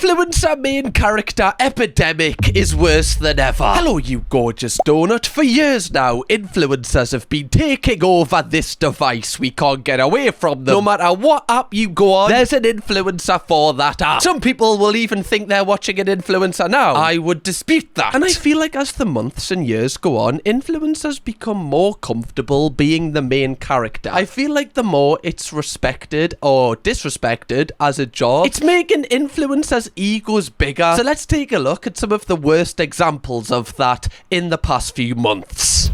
influencer main character epidemic is worse than ever. Hello, you gorgeous donut. For years now, influencers have been taking over this device. We can't get away from them. No matter what app you go on, there's an influencer for that app. Some people will even think they're watching an influencer now. I would dispute that. And I feel like as the months and years go on, influencers become more comfortable being the main character. I feel like the more it's respected or disrespected as a job, it's making influencers' egos bigger. So let's take a look at some of the worst examples of that in the past few months.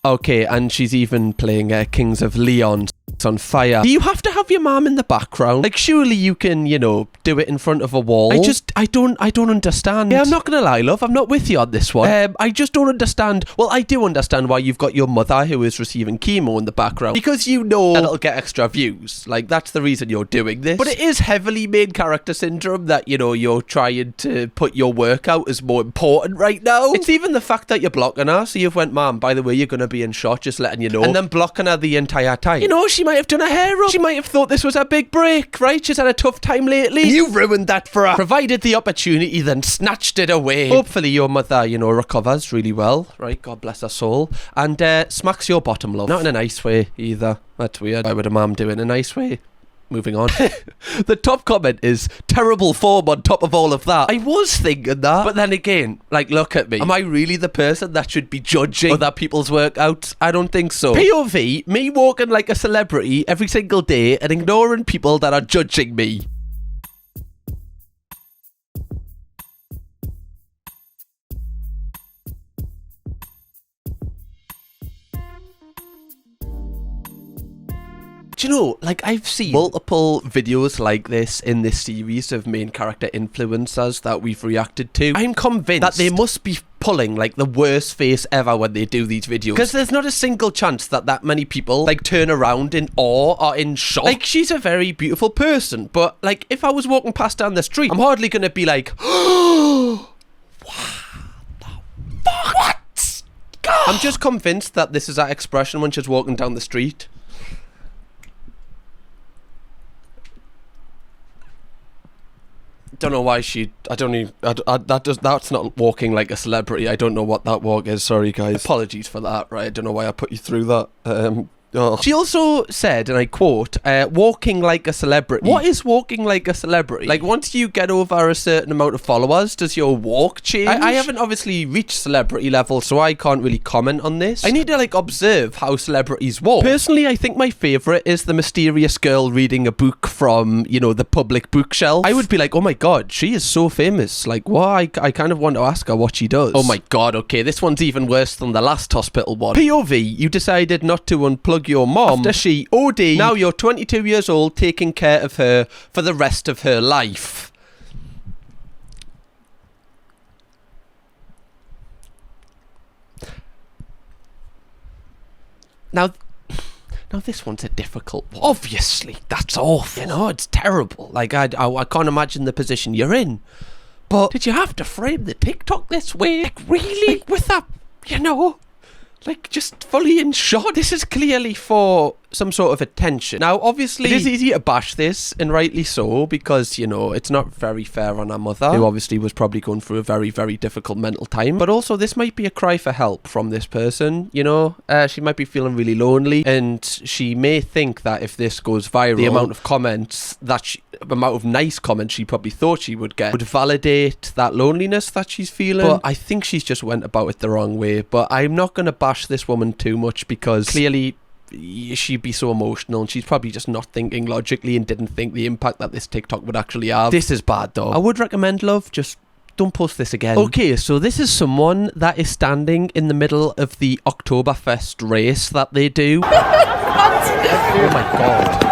Okay, and she's even playing Kings of Leon. It's on fire. Do you have to have your mom in the background? Like, surely you can, you know, do it in front of a wall. I don't understand. Yeah, I'm not gonna lie, love. I'm not with you on this one. I just don't understand. Well, I do understand why you've got your mother who is receiving chemo in the background. Because you know that it'll get extra views. Like, that's the reason you're doing this. But it is heavily main character syndrome that, you know, you're trying to put your work out as more important right now. It's even the fact that you're blocking her. So you've went, Mom, by the way, you're gonna be in shot, just letting you know. And then blocking her the entire time. You know, she might have done a hair up. She might have thought this was a big break, right? She's had a tough time lately. You ruined that for her. Provided the opportunity, then snatched it away. Hopefully your mother, you know, recovers really well, right? God bless her soul. And smacks your bottom, love. Not in a nice way either. That's weird. Why would a mom do it in a nice way? Moving on. The top comment is terrible form on top of all of that. I was thinking that. But then again, like, look at me. Am I really the person that should be judging other people's workouts? I don't think so. POV, me walking like a celebrity every single day and ignoring people that are judging me. Do you know, like, I've seen multiple videos like this in this series of main character influencers that we've reacted to. I'm convinced that they must be pulling like the worst face ever when they do these videos, because there's not a single chance that many people like turn around in awe or in shock. Like, she's a very beautiful person, but like, if I was walking past down the street, I'm hardly gonna be like, what the fuck? What? God. I'm just convinced that this is that expression when she's walking down the street. Don't know why she. I don't even. That's not walking like a celebrity. I don't know what that walk is. Sorry, guys. Apologies for that. Right. I don't know why I put you through that. She also said, and I quote, walking like a celebrity. What is walking like a celebrity? Like, once you get over a certain amount of followers, does your walk change? I haven't obviously reached celebrity level, so I can't really comment on this. I need to like observe how celebrities walk. Personally, I think my favourite is the mysterious girl reading a book from, you know, the public bookshelf. I would be like, oh my god, she is so famous. Like, why? I kind of want to ask her what she does. Oh my god, okay, this one's even worse than the last hospital one. POV, you decided not to unplug your mom after she OD'd. Now you're 22 years old, taking care of her for the rest of her life. Now this one's a difficult one. Obviously, that's awful. You know, it's terrible. Like, I can't imagine the position you're in. But did you have to frame the TikTok this way? Like, really? Like, with that, you know, like, just fully in shot? This is clearly for some sort of attention. Now, obviously, it is easy to bash this, and rightly so, because, you know, it's not very fair on her mother, who obviously was probably going through a very, very difficult mental time. But also, this might be a cry for help from this person, you know? She might be feeling really lonely, and she may think that if this goes viral, the amount of comments that amount of nice comments she probably thought she would get would validate that loneliness that she's feeling. But I think she's just went about it the wrong way. But I'm not going to bash this woman too much, because clearly she'd be so emotional, and she's probably just not thinking logically and didn't think the impact that this TikTok would actually have. This is bad though. I would recommend, love, just don't post this again. Okay, so this is someone that is standing in the middle of the Oktoberfest race that they do. Oh my god.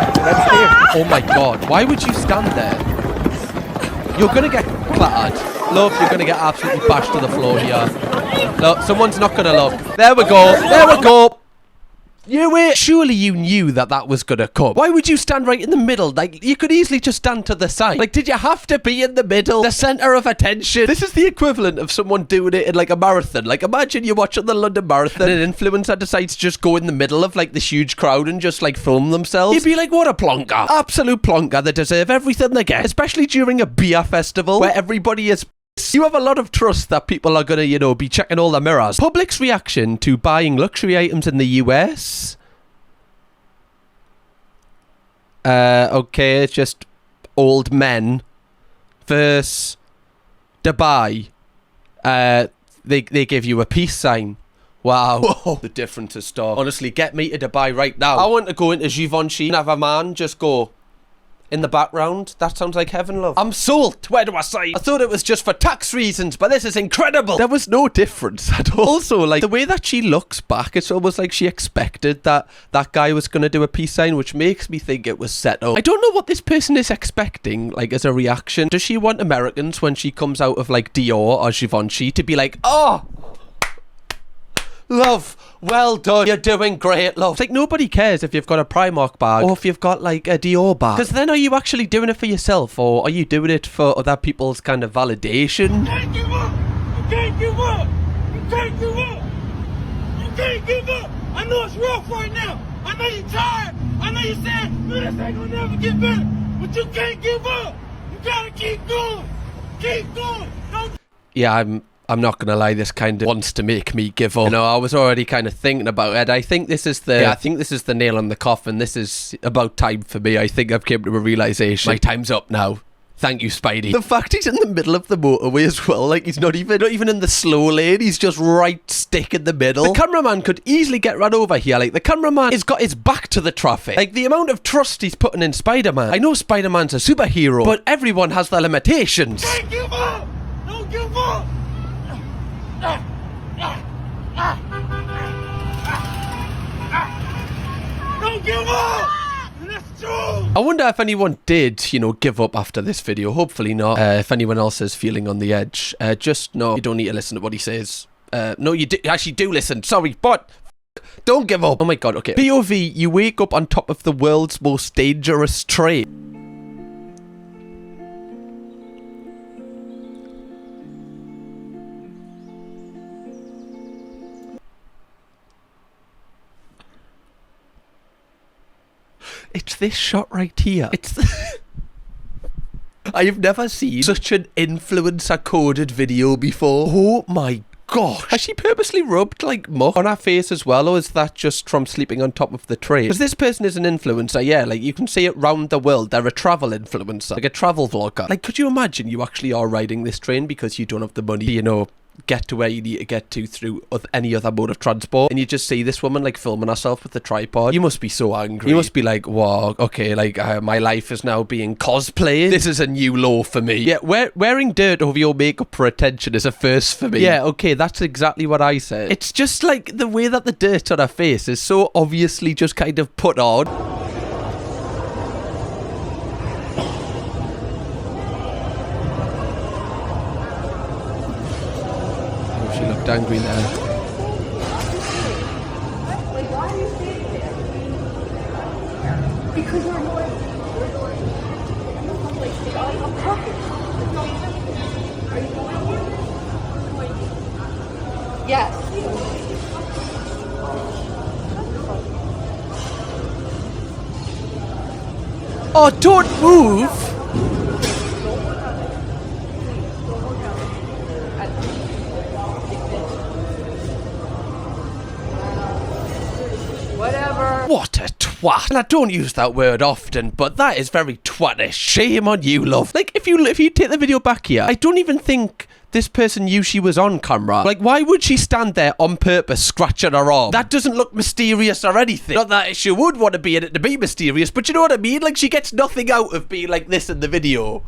Oh my god. Why would you stand there? You're gonna get clattered. Love, you're gonna get absolutely bashed to the floor here. Look, someone's not gonna look. There we go. There we go. You wait. Surely you knew that that was gonna come. Why would you stand right in the middle? Like, you could easily just stand to the side. Like, did you have to be in the middle? The center of attention. This is the equivalent of someone doing it in like a marathon. Like, imagine you're watching the London Marathon and an influencer decides to just go in the middle of like this huge crowd and just like film themselves. You'd be like, what a plonker. Absolute plonker. They deserve everything they get. Especially during a beer festival where everybody is... You have a lot of trust that people are going to, you know, be checking all the mirrors. Public's reaction to buying luxury items in the US. Okay, it's just old men versus Dubai. They give you a peace sign. Wow. Whoa. The difference is stark. Honestly, get me to Dubai right now. I want to go into Givenchy and have a man just go... in the background. That sounds like heaven, love. I'm sold. Where do I sign? I thought it was just for tax reasons, but this is incredible. There was no difference at all. Also, like, the way that she looks back, it's almost like she expected that that guy was going to do a peace sign, which makes me think it was set up. I don't know what this person is expecting, like, as a reaction. Does she want Americans, when she comes out of, like, Dior or Givenchy, to be like, oh, love, well done, you're doing great, love. It's like nobody cares if you've got a Primark bag or if you've got like a Dior bag, because then are you actually doing it for yourself, or are you doing it for other people's kind of validation? You can't give up. You can't give up. You can't give up. You can't give up. I know it's rough right now. I know you're tired. I know you're saying, this ain't gonna never get better, but you can't give up. You gotta keep going. Keep going. Don't... Yeah, I'm not gonna lie, this kind of wants to make me give up. You know, I was already kind of thinking about it. I think this is the nail on the coffin. This is about time for me. I think I've come to a realization. My time's up now. Thank you, Spidey. The fact he's in the middle of the motorway as well, like he's not even in the slow lane, he's just right stick in the middle. The cameraman could easily get run over here. Like, the cameraman has got his back to the traffic. Like, the amount of trust he's putting in Spider-Man. I know Spider-Man's a superhero, but everyone has their limitations. Don't give up. Don't give up. Don't give up! That's true! I wonder if anyone did, you know, give up after this video. Hopefully not. If anyone else is feeling on the edge, just know you don't need to listen to what he says. No, you actually do listen. Sorry, but... don't give up. Oh my god, okay. POV, you wake up on top of the world's most dangerous train. It's this shot right here. It's I have never seen such an influencer-coded video before. Oh my gosh. Has she purposely rubbed, like, muck on her face as well, or is that just from sleeping on top of the train? Because this person is an influencer, yeah, like, you can see it round the world. They're a travel influencer, like a travel vlogger. Like, could you imagine you actually are riding this train because you don't have the money, you know, get to where you need to get to through any other mode of transport, and you just see this woman like filming herself with the tripod? You must be so angry. You must be like, wow, okay, like my life is now being cosplayed. This is a new low for me. Yeah, wearing dirt over your makeup for attention is a first for me. Yeah, okay, that's exactly what I said. It's just like the way that the dirt on her face is so obviously just kind of put on. She looked angry there. Why are you standing there? Because you're annoying. I'm talking. Are you going? Yes. Oh, don't move! Whatever. What a twat. And I don't use that word often, but that is very twattish. Shame on you, love. Like, if you take the video back here, I don't even think this person knew she was on camera. Like, why would she stand there on purpose scratching her arm? That doesn't look mysterious or anything. Not that she would want to be in it to be mysterious, but you know what I mean? Like, she gets nothing out of being like this in the video.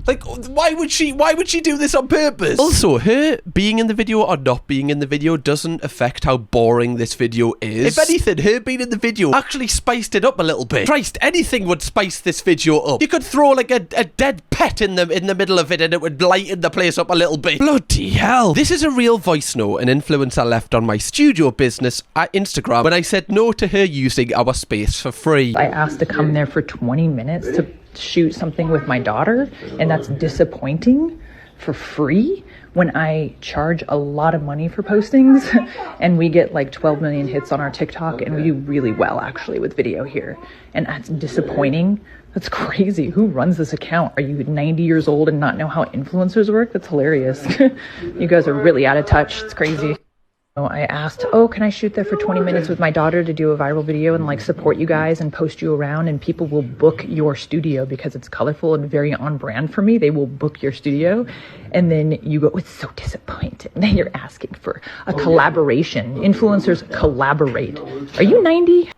Like, why would she do this on purpose? Also, her being in the video or not being in the video doesn't affect how boring this video is. If anything, her being in the video actually spiced it up a little bit. Christ, anything would spice this video up. You could throw like a dead pet in the middle of it and it would lighten the place up a little bit. Bloody hell. This is a real voice note an influencer left on my studio business at Instagram when I said no to her using our space for free. I asked to come there for 20 minutes to shoot something with my daughter, and that's disappointing for free when I charge a lot of money for postings and we get like 12 million hits on our TikTok and we do really well actually with video here, and that's disappointing. That's crazy. Who runs this account? Are you 90 years old and not know how influencers work? That's hilarious. You guys are really out of touch. It's crazy. I asked, can I shoot there for 20 minutes with my daughter to do a viral video and like support you guys and post you around, and people will book your studio because it's colorful and very on brand for me. They will book your studio. And then you go, it's so disappointing. Then you're asking for a collaboration. Influencers collaborate. Are you 90?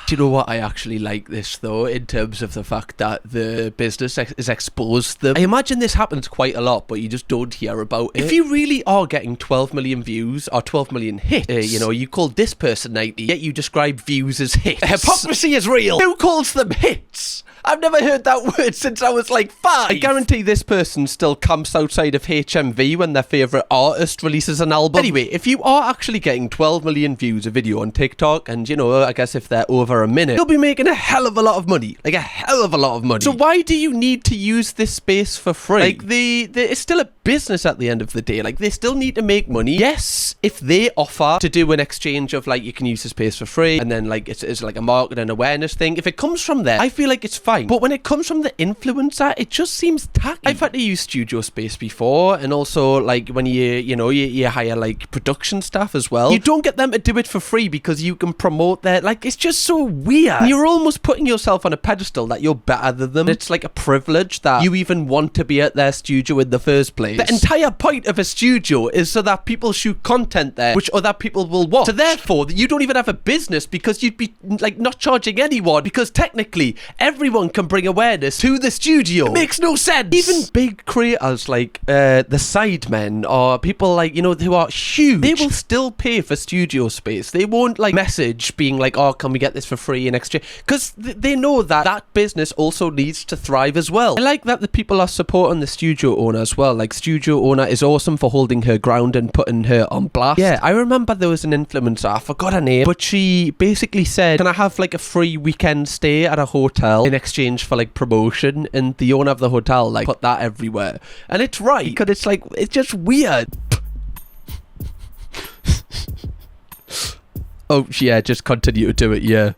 Do you know what? I actually like this though, in terms of the fact that the business has exposed them. I imagine this happens quite a lot, but you just don't hear about it. If you really are getting 12 million views or 12 million hits, you know, you called this person 90, yet you describe views as hits. Hypocrisy is real. Who calls them hits? I've never heard that word since I was like 5. I guarantee this person still camps outside of HMV when their favourite artist releases an album. Anyway, if you are actually getting 12 million views a video on TikTok, and you know, I guess if they're over a minute, you'll be making a hell of a lot of money. Like a hell of a lot of money. So why do you need to use this space for free? Like it's still a business at the end of the day. Like they still need to make money. Yes, if they offer to do an exchange of like, you can use the space for free, and then like it's like a market and awareness thing. If it comes from there, I feel like it's fine. But when it comes from the influencer, it just seems tacky. I've had to use studio space before, and also like when you hire like production staff as well. You don't get them to do it for free because you can promote their, like, it's just so weird. You're almost putting yourself on a pedestal that you're better than them. It's like a privilege that you even want to be at their studio in the first place. The entire point of a studio is so that people shoot content there which other people will watch. So therefore, you don't even have a business because you'd be like not charging anyone, because technically everyone can bring awareness to the studio. It makes no sense. Even big creators like the Sidemen or people like, you know, who are huge, they will still pay for studio space. They won't like message being like, oh, can we get this for free in exchange? Because they know that that business also needs to thrive as well. I like that the people are supporting the studio owner as well. Like, studio owner is awesome for holding her ground and putting her on blast. Yeah, I remember there was an influencer, I forgot her name, but she basically said, can I have like a free weekend stay at a hotel in exchange for like promotion? And the owner of the hotel like put that everywhere. And it's right, because it's like, it's just weird. Oh yeah, just continue to do it. Yeah.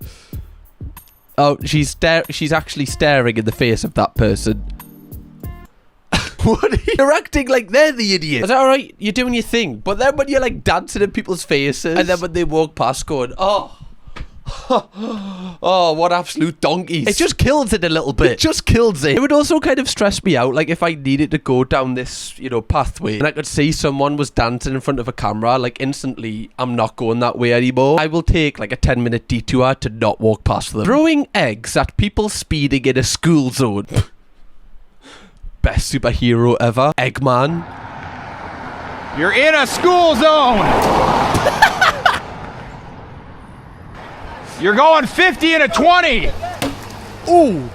Oh, she's actually staring in the face of that person. What? You're acting like they're the idiot. Is that alright? You're doing your thing. But then when you're like dancing in people's faces, and then when they walk past going, oh, oh, what absolute donkeys. It just kills it a little bit. It just kills it. It would also kind of stress me out, like if I needed to go down this, you know, pathway and I could see someone was dancing in front of a camera, like instantly I'm not going that way anymore. I will take like a 10-minute detour to not walk past them. Throwing eggs at people speeding in a school zone. Best superhero ever. Eggman. You're in a school zone! You're going 50 and a 20! Ooh!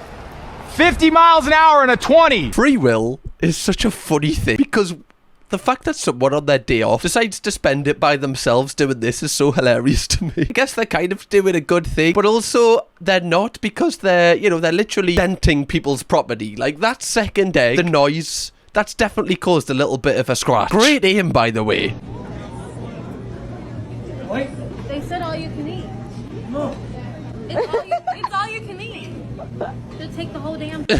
50 miles an hour and a 20! Free will is such a funny thing, because the fact that someone on their day off decides to spend it by themselves doing this is so hilarious to me. I guess they're kind of doing a good thing, but also they're not, because they're, you know, they're literally denting people's property. Like that second egg, the noise, that's definitely caused a little bit of a scratch. Great aim, by the way. They said all you can eat. No. It's all you can eat. They'll take the whole damn thing.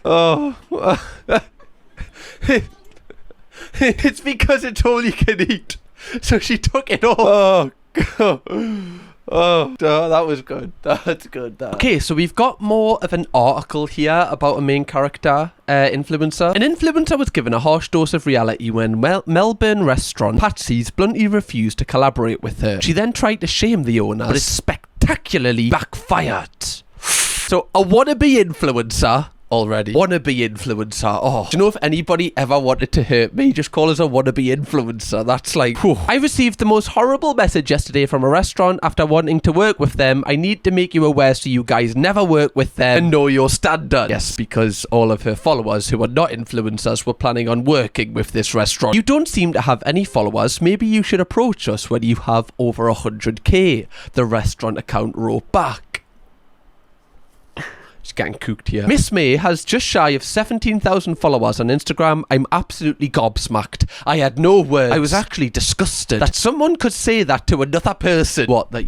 Oh. It's because it's all you can eat. So she took it all. Oh, God. Oh, that was good. That's good. That. Okay, so we've got more of an article here about a main character influencer. An influencer was given a harsh dose of reality when Melbourne restaurant Patsy's bluntly refused to collaborate with her. She then tried to shame the owner, but it spectacularly backfired. So, a wannabe influencer... already. Wannabe influencer. Oh, do you know if anybody ever wanted to hurt me, just call us a wannabe influencer. That's like, whew. I received the most horrible message yesterday from a restaurant after wanting to work with them. I need to make you aware so you guys never work with them and know your standard. Yes, because all of her followers who are not influencers were planning on working with this restaurant. You don't seem to have any followers. Maybe you should approach us when you have over 100k. The restaurant account wrote back. She's getting cooked here. Miss May has just shy of 17,000 followers on Instagram. I'm absolutely gobsmacked. I had no words. I was actually disgusted that someone could say that to another person. What, that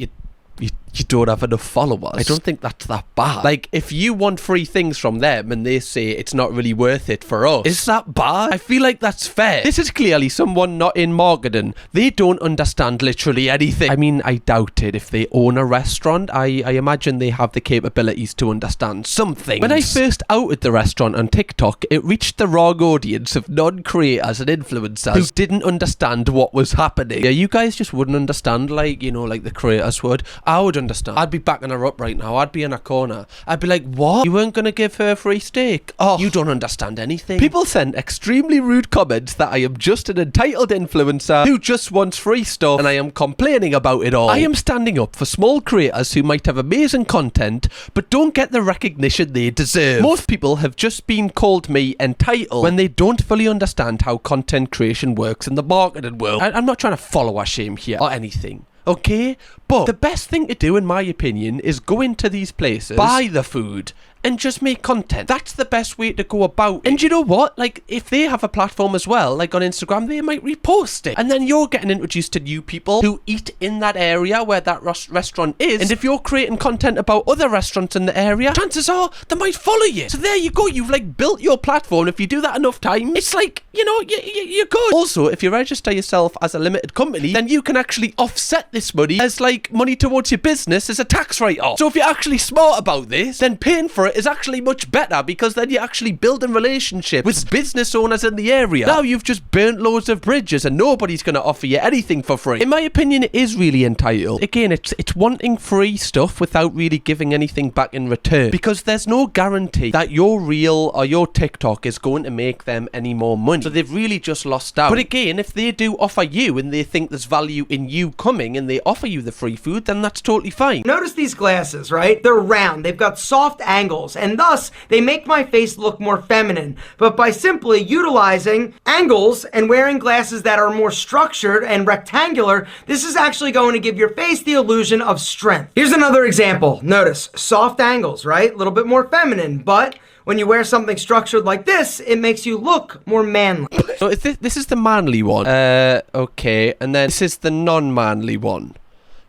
you don't have enough followers? I don't think that's that bad. Like, if you want free things from them and they say it's not really worth it for us, is that bad? I feel like that's fair. This is clearly someone not in marketing. They don't understand literally anything. I mean, I doubt it. If they own a restaurant, I imagine they have the capabilities to understand something. When I first outed the restaurant on TikTok, it reached the wrong audience of non-creators and influencers who didn't understand what was happening. Yeah, you guys just wouldn't understand, like, you know, like the creators would. I would understand. I'd be backing her up right now. I'd be in a corner. I'd be like, what? You weren't going to give her a free steak? Oh, you don't understand anything. People send extremely rude comments that I am just an entitled influencer who just wants free stuff and I am complaining about it all. I am standing up for small creators who might have amazing content but don't get the recognition they deserve. Most people have just been called me entitled when they don't fully understand how content creation works in the marketing world. I'm not trying to follow a shame here or anything. Okay? But the best thing to do, in my opinion, is go into these places, buy the food, and just make content. That's the best way to go about it. And you know what? Like, if they have a platform as well, like on Instagram, they might repost it. And then you're getting introduced to new people who eat in that area where that restaurant is. And if you're creating content about other restaurants in the area, chances are they might follow you. So there you go. You've like built your platform. If you do that enough times, it's like, you know, you're good. Also, if you register yourself as a limited company, then you can actually offset this money as like money towards your business as a tax write-off. So if you're actually smart about this, then paying for it is actually much better because then you're actually building relationships with business owners in the area. Now you've just burnt loads of bridges and nobody's going to offer you anything for free. In my opinion, it is really entitled. Again, it's wanting free stuff without really giving anything back in return because there's no guarantee that your reel or your TikTok is going to make them any more money. So they've really just lost out. But again, if they do offer you and they think there's value in you coming and they offer you the free food, then that's totally fine. Notice these glasses, right? They're round. They've got soft angles, and thus they make my face look more feminine. But by simply utilizing angles and wearing glasses that are more structured and rectangular, this is actually going to give your face the illusion of strength. Here's another example. Notice soft angles, right? A little bit more feminine, but when you wear something structured like this, it makes you look more manly. So this is the manly one. Okay, and then this is the non-manly one.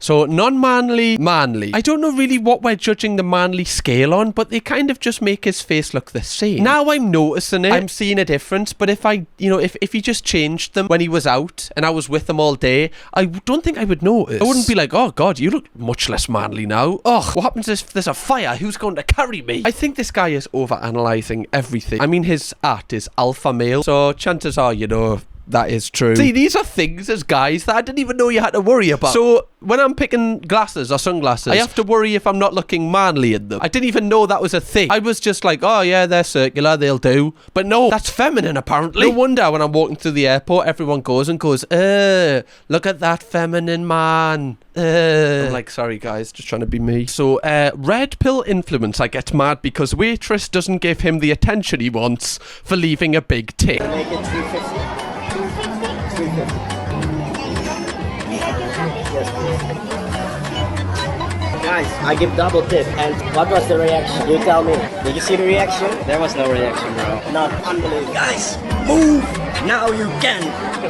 So, non-manly, manly. I don't know really what we're judging the manly scale on, but they kind of just make his face look the same. Now I'm noticing it. I'm seeing a difference, but if if he just changed them when he was out and I was with him all day, I don't think I would notice. I wouldn't be like, oh God, you look much less manly now. Ugh, what happens if there's a fire? Who's going to carry me? I think this guy is over-analysing everything. I mean, his art is alpha male, so chances are, you know, that is true. See, these are things as guys that I didn't even know you had to worry about. So, when I'm picking glasses or sunglasses, I have to worry if I'm not looking manly in them. I didn't even know that was a thing. I was just like, oh yeah, they're circular, they'll do. But no, that's feminine apparently. No wonder when I'm walking through the airport, everyone goes, look at that feminine man. I'm like, sorry guys, just trying to be me. So, red pill influence. I get mad because waitress doesn't give him the attention he wants for leaving a big tip. Make it 350. 350. Guys, I give double tip. And what was the reaction? You tell me. Did you see the reaction? There was no reaction, bro. Not unbelievable. Guys, move! Now you can.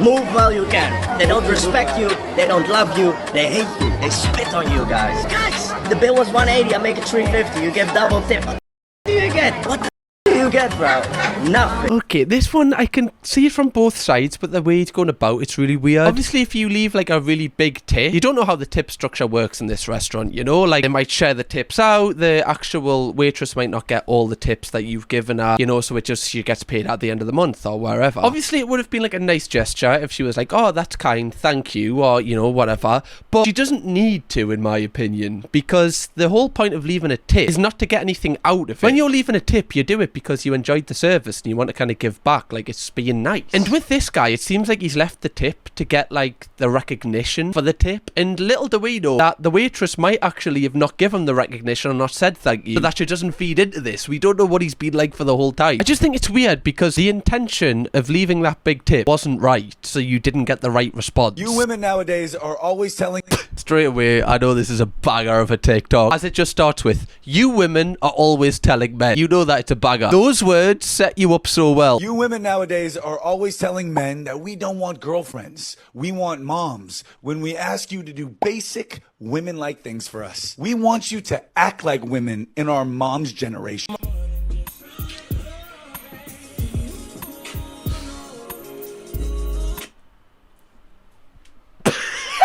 Move while you can. They don't respect you. They don't love you. They hate you. They spit on you, guys. Guys, the bill was 180. I make it 350. You give double tip. What do you get? What the you get, bro? Nothing. Okay, this one I can see it from both sides, but the way he's going about it's really weird. Obviously, if you leave like a really big tip, you don't know how the tip structure works in this restaurant, you know? Like, they might share the tips out, the actual waitress might not get all the tips that you've given her, you know, so it just, she gets paid at the end of the month or wherever. Obviously, it would have been like a nice gesture if she was like, oh, that's kind, thank you, or, you know, whatever. But she doesn't need to, in my opinion, because the whole point of leaving a tip is not to get anything out of it. When you're leaving a tip, you do it because you enjoyed the service and you want to kind of give back, like it's being nice. And with this guy, it seems like he's left the tip to get like the recognition for the tip, and little do we know that the waitress might actually have not given the recognition or not said thank you, so that she doesn't feed into this. We don't know what he's been like for the whole time. I just think it's weird because the intention of leaving that big tip wasn't right, so you didn't get the right response. You women nowadays are always telling... Straight away, I know this is a banger of a TikTok, as it just starts with, you women are always telling men. You know that it's a banger. Those words set you up so well. You women nowadays are always telling men that we don't want girlfriends. We want moms. When we ask you to do basic women-like things for us, we want you to act like women in our mom's generation.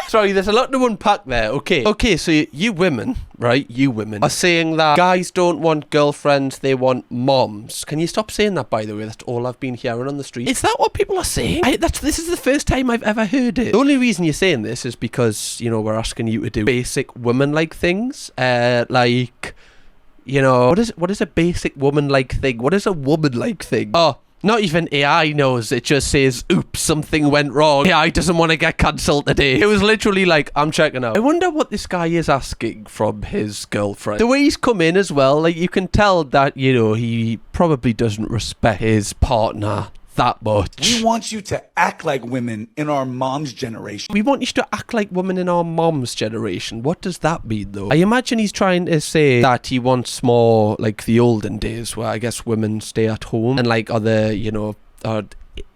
Sorry, there's a lot to unpack there. Okay, so you women, right? You women are saying that guys don't want girlfriends, they want moms. Can you stop saying that, by the way? That's all I've been hearing on the street. Is that what people are saying? This is the first time I've ever heard it. The only reason you're saying this is because, you know, we're asking you to do basic woman-like things. Like, you know, what is a basic woman-like thing? What is a woman-like thing? Oh, not even AI knows. It just says, oops, something went wrong. AI doesn't want to get cancelled today. It was literally like, I'm checking out. I wonder what this guy is asking from his girlfriend. The way he's come in as well, like, you can tell that, you know, he probably doesn't respect his partner that much. We want you to act like women in our mom's generation. We want you to act like women in our mom's generation. What does that mean, though? I imagine he's trying to say that he wants more like the olden days, where I guess women stay at home and like are, you know, are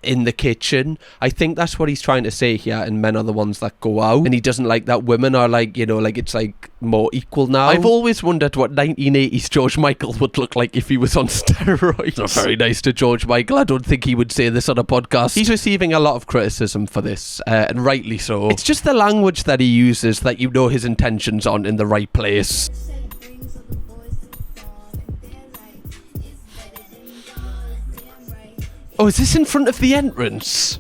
in the kitchen. I think that's what he's trying to say here, and men are the ones that go out, and he doesn't like that women are like, you know, like it's like more equal now. I've always wondered what 1980s George Michael would look like if he was on steroids. Not very nice to George Michael. I don't think he would say this on a podcast. He's receiving a lot of criticism for this, and rightly so. It's just the language that he uses that you know his intentions aren't in the right place. Oh, is this in front of the entrance?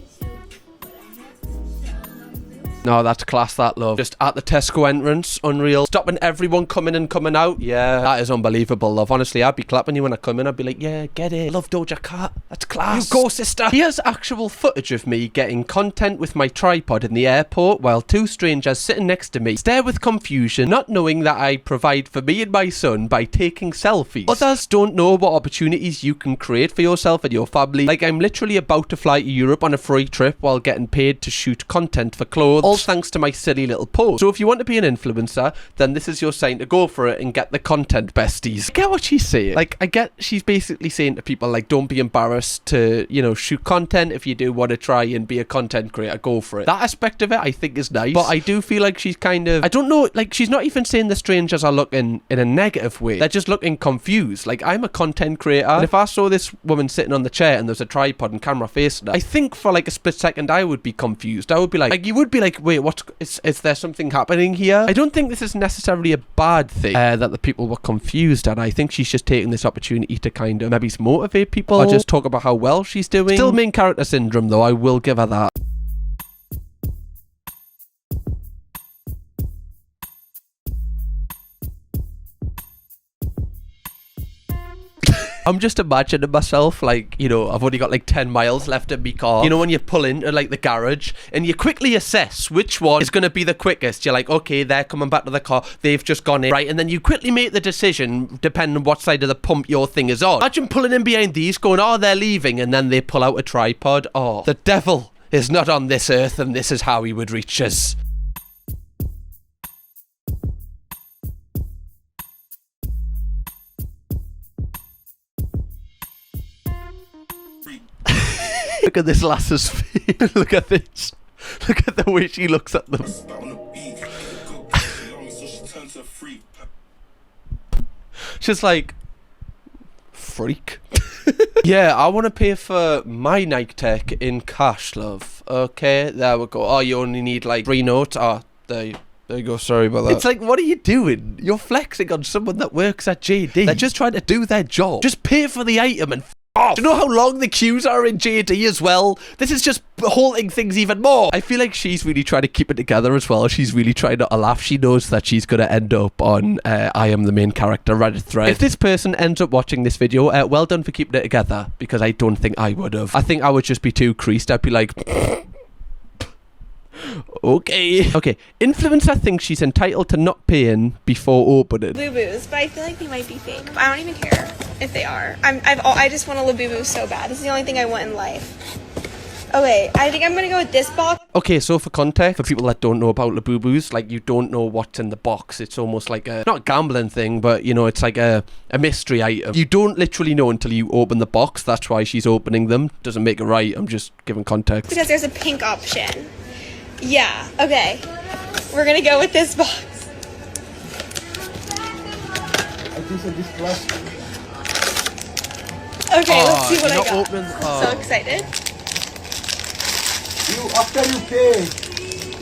No, that's class, that, love. Just at the Tesco entrance, unreal. Stopping everyone coming in, coming out. Yeah, that is unbelievable, love. Honestly, I'd be clapping you when I come in. I'd be like, yeah, get it. Love Doja Cat. That's class. You go, sister. Here's actual footage of me getting content with my tripod in the airport while two strangers sitting next to me stare with confusion, not knowing that I provide for me and my son by taking selfies. Others don't know what opportunities you can create for yourself and your family. Like, I'm literally about to fly to Europe on a free trip while getting paid to shoot content for clothes. All thanks to my silly little post. So if you want to be an influencer, then this is your sign to go for it and get the content, besties. I get what she's saying. Like, I get she's basically saying to people, like, don't be embarrassed to, you know, shoot content. If you do want to try and be a content creator, go for it. That aspect of it, I think, is nice. But I do feel like she's kind of, I don't know, like, she's not even saying the strangers are looking in a negative way. They're just looking confused. Like, I'm a content creator, and if I saw this woman sitting on the chair and there's a tripod and camera facing her, I think for like a split second I would be confused. I would be like you would be like, wait, is there something happening here? I don't think this is necessarily a bad thing that the people were confused at. I think she's just taking this opportunity to kind of maybe motivate people or just talk about how well she's doing. Still main character syndrome, though. I will give her that. I'm just imagining myself, like, you know, I've only got like 10 miles left in my car. You know, when you pull into like the garage and you quickly assess which one is going to be the quickest. You're like, okay, they're coming back to the car. They've just gone in. Right. And then you quickly make the decision depending on what side of the pump your thing is on. Imagine pulling in behind these going, oh, they're leaving. And then they pull out a tripod. Oh, the devil is not on this earth and this is how he would reach us. Look at this lass's face. Look at this. Look at the way she looks at them. She's like, freak. Yeah, I want to pay for my Nike Tech in cash, love. Okay, there we go. Oh, you only need like 3 notes. Oh, there you go. Sorry about that. It's like, what are you doing? You're flexing on someone that works at JD. They're just trying to do their job. Just pay for the item and off. Do you know how long the queues are in JD as well? This is just halting things even more. I feel like she's really trying to keep it together as well. She's really trying not to laugh. She knows that she's going to end up on I am the main character Reddit thread. If this person ends up watching this video, well done for keeping it together, because I don't think I would have. I think I would just be too creased. I'd be like... Okay. Influencer thinks she's entitled to not paying before opening. Boo-boos, but I feel like they might be fake. But I don't even care if they are. I just want a Labubu so bad. This is the only thing I want in life. Okay, I think I'm gonna go with this box. Okay, so for context, for people that don't know about Labubus, like, you don't know what's in the box. It's almost like a, not a gambling thing, but, you know, it's like a mystery item. You don't literally know until you open the box. That's why she's opening them. Doesn't make it right. I'm just giving context. Because there's a pink option. Yeah, okay. We're gonna go with this box. Okay, let's see what I got. I'm so excited. After you pay.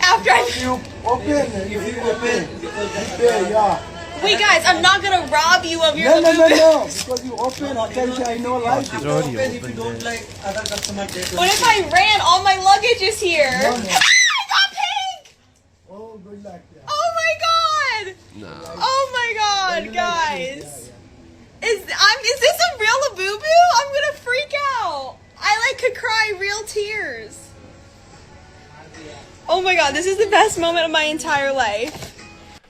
After you open, you pay, yeah. Wait, guys, I'm not gonna rob you of your No, Labubu. because you open, after you say I know like. She's already opened If you don't like other customers, they don't. What if I ran? All my luggage is here. No. I got pink! Oh, good luck. Yeah. Oh my god! No. Oh my god, guys! Is this a real Labubu? I'm gonna freak out. I like could cry real tears. Oh my god, this is the best moment of my entire life.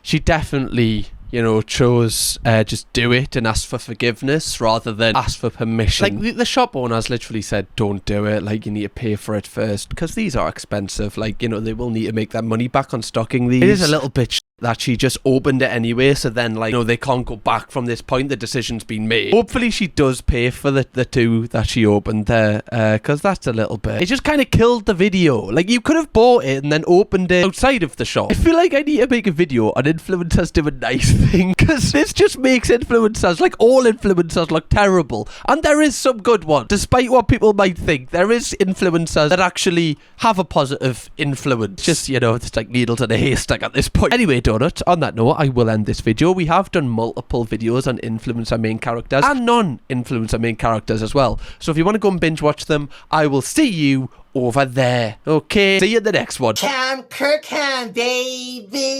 She definitely, you know, chose just do it and ask for forgiveness rather than ask for permission. Like, the shop owners literally said, don't do it. Like, you need to pay for it first, because these are expensive. Like, you know, they will need to make their money back on stocking these. It is a little bit that she just opened it anyway, so then, like, you know, they can't go back from this point. The decision's been made. Hopefully she does pay for the 2 that she opened there, because that's a little bit... It just kind of killed the video. Like, you could have bought it and then opened it outside of the shop. I feel like I need to make a video on influencers doing nice things, because this just makes influencers, like all influencers, look terrible. And there is some good ones. Despite what people might think, there is influencers that actually have a positive influence. Just, you know, it's like needles in a haystack at this point. Anyway, Donut, on that note, I will end this video. We have done multiple videos on influencer main characters and non-influencer main characters as well. So if you want to go and binge watch them, I will see you over there. Okay, see you in the next one. Kirkham, baby.